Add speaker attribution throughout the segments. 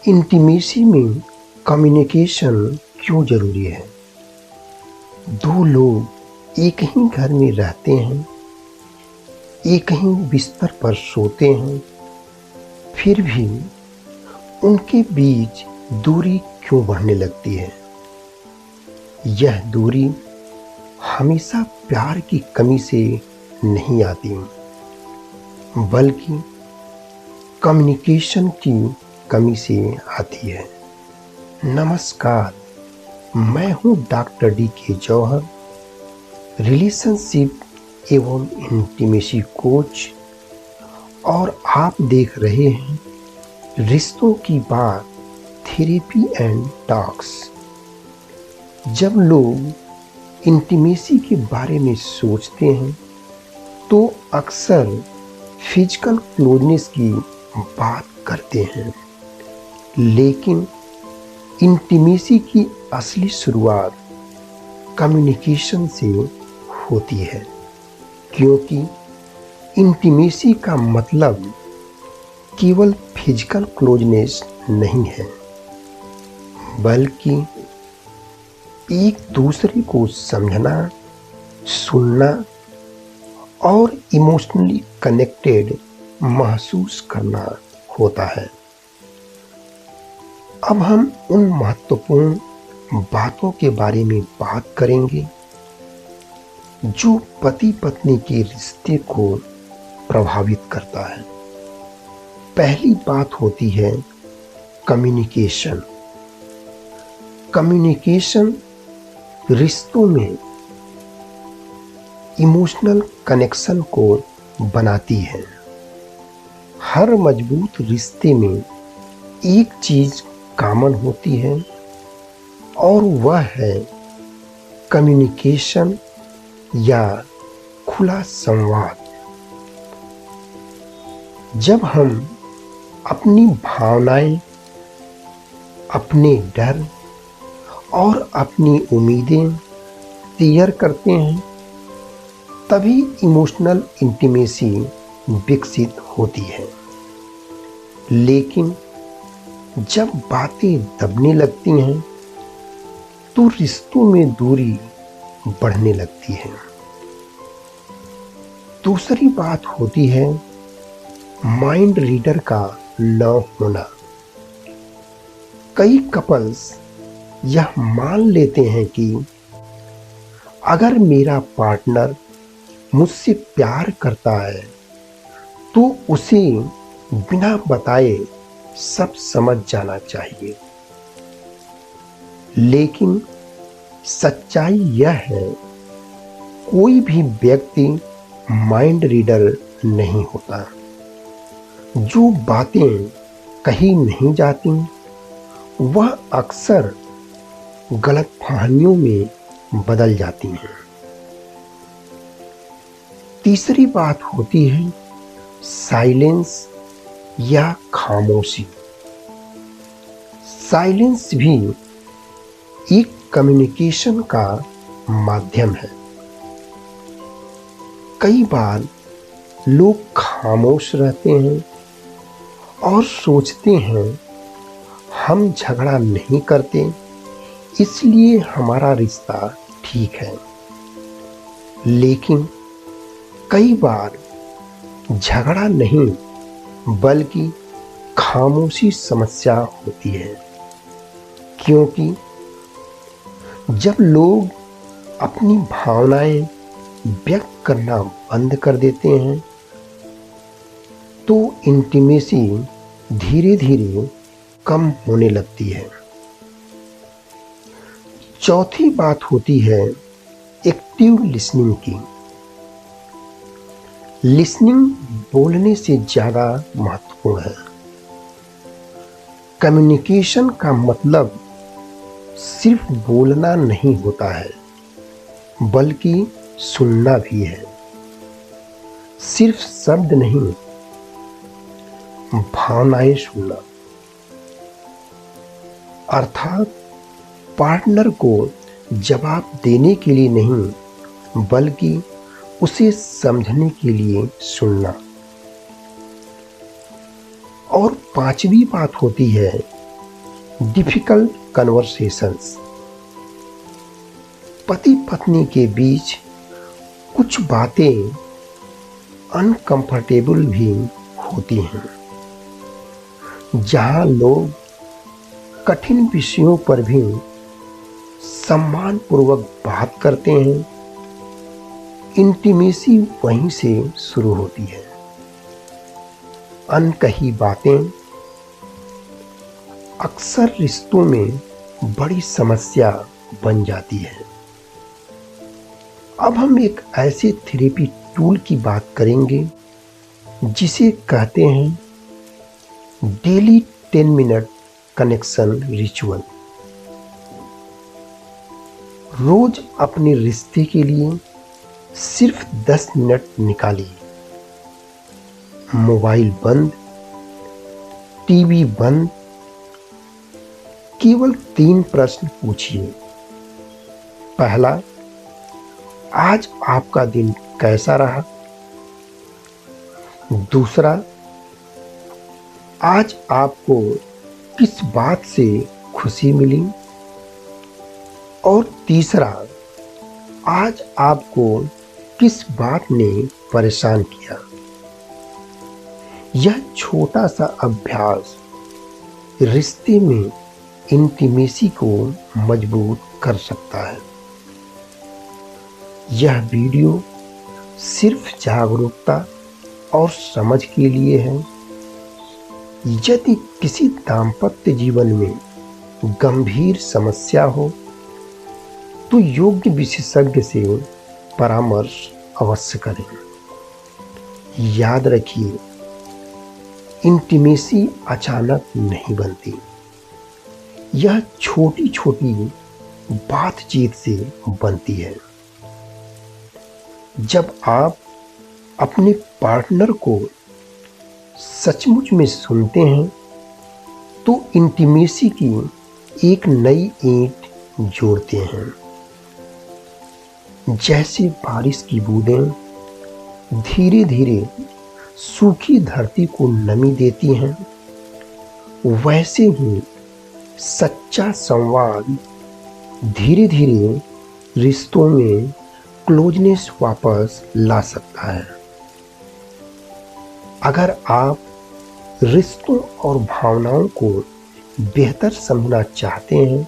Speaker 1: Intimacy में communication क्यों ज़रूरी है? दो लोग एक ही घर में रहते हैं, एक ही बिस्तर पर सोते हैं, फिर भी उनके बीच दूरी क्यों बढ़ने लगती है? यह दूरी हमेशा प्यार की कमी से नहीं आती, बल्कि कम्युनिकेशन की कमी से आती है। नमस्कार, मैं हूं डॉक्टर DK जौहर, रिलेशनशिप एवं इंटीमेसी कोच, और आप देख रहे हैं रिश्तों की बात थेरेपी एंड टॉक्स। जब लोग इंटीमेसी के बारे में सोचते हैं तो अक्सर फिजिकल क्लोजनेस की बात करते हैं, लेकिन इंटीमेसी की असली शुरुआत कम्युनिकेशन से होती है, क्योंकि इंटीमेसी का मतलब केवल फिजिकल क्लोजनेस नहीं है, बल्कि एक दूसरे को समझना, सुनना और इमोशनली कनेक्टेड महसूस करना होता है। अब हम उन महत्वपूर्ण बातों के बारे में बात करेंगे जो पति पत्नी के रिश्ते को प्रभावित करता है। पहली बात होती है कम्युनिकेशन। कम्युनिकेशन रिश्तों में इमोशनल कनेक्शन को बनाती है। हर मजबूत रिश्ते में एक चीज कॉमन होती है और वह है कम्युनिकेशन या खुला संवाद। जब हम अपनी भावनाएं, अपने डर और अपनी उम्मीदें शेयर करते हैं, तभी इमोशनल इंटीमेसी विकसित होती है। लेकिन जब बातें दबने लगती हैं तो रिश्तों में दूरी बढ़ने लगती है। दूसरी बात होती है माइंड रीडर का न होना। कई कपल्स यह मान लेते हैं कि अगर मेरा पार्टनर मुझसे प्यार करता है तो उसे बिना बताए सब समझ जाना चाहिए। लेकिन सच्चाई यह है, कोई भी व्यक्ति माइंड रीडर नहीं होता। जो बातें कही नहीं जाती वह अक्सर गलतफहमियों में बदल जाती हैं। तीसरी बात होती है साइलेंस या खामोशी। साइलेंस भी एक कम्युनिकेशन का माध्यम है। कई बार लोग खामोश रहते हैं और सोचते हैं हम झगड़ा नहीं करते इसलिए हमारा रिश्ता ठीक है। लेकिन कई बार झगड़ा नहीं बल्कि खामोशी समस्या होती है, क्योंकि जब लोग अपनी भावनाएं व्यक्त करना बंद कर देते हैं तो इंटीमेसी धीरे धीरे कम होने लगती है। चौथी बात होती है एक्टिव लिसनिंग की। लिसनिंग बोलने से ज़्यादा महत्वपूर्ण है। कम्युनिकेशन का मतलब सिर्फ बोलना नहीं होता है, बल्कि सुनना भी है। सिर्फ शब्द नहीं, भावनाएं सुनना। अर्थात पार्टनर को जवाब देने के लिए नहीं, बल्कि उसे समझने के लिए सुनना। और पांचवी बात होती है डिफिकल्ट कन्वर्सेशंस। पति पत्नी के बीच कुछ बातें अनकंफर्टेबल भी होती हैं, जहां लोग कठिन विषयों पर भी सम्मानपूर्वक बात करते हैं। इंटीमेसी वहीं से शुरू होती है। अनकही बातें अक्सर रिश्तों में बड़ी समस्या बन जाती है। अब हम एक ऐसे थेरेपी टूल की बात करेंगे जिसे कहते हैं डेली 10 मिनट कनेक्शन रिचुअल। रोज अपने रिश्ते के लिए सिर्फ 10 मिनट निकालिए। मोबाइल बंद, टीवी बंद, केवल 3 प्रश्न पूछिए। पहला, आज आपका दिन कैसा रहा? दूसरा, आज आपको किस बात से खुशी मिली? और तीसरा, आज आपको किस बात ने परेशान किया? यह छोटा सा अभ्यास रिश्ते में इंटीमेसी को मजबूत कर सकता है। यह वीडियो सिर्फ जागरूकता और समझ के लिए है। यदि किसी दाम्पत्य जीवन में गंभीर समस्या हो तो योग्य विशेषज्ञ से परामर्श अवश्य करें। याद रखिए, इंटीमेसी अचानक नहीं बनती। यह छोटी छोटी बातचीत से बनती है। जब आप अपने पार्टनर को सचमुच में सुनते हैं तो इंटीमेसी की एक नई ईंट जोड़ते हैं। जैसे बारिश की बूंदें धीरे धीरे सूखी धरती को नमी देती हैं, वैसे ही सच्चा संवाद धीरे धीरे रिश्तों में क्लोजनेस वापस ला सकता है। अगर आप रिश्तों और भावनाओं को बेहतर समझना चाहते हैं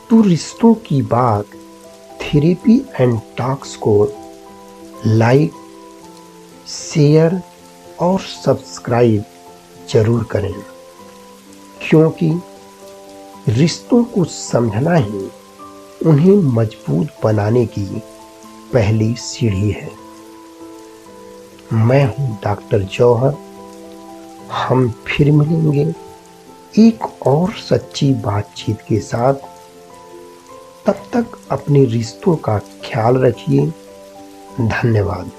Speaker 1: तो रिश्तों की बात थेरेपी एंड टॉक्स को लाइक, शेयर और सब्सक्राइब जरूर करें, क्योंकि रिश्तों को समझना ही उन्हें मजबूत बनाने की पहली सीढ़ी है। मैं हूं डॉक्टर जौहर। हम फिर मिलेंगे एक और सच्ची बातचीत के साथ। तब तक अपने रिश्तों का ख्याल रखिए। धन्यवाद।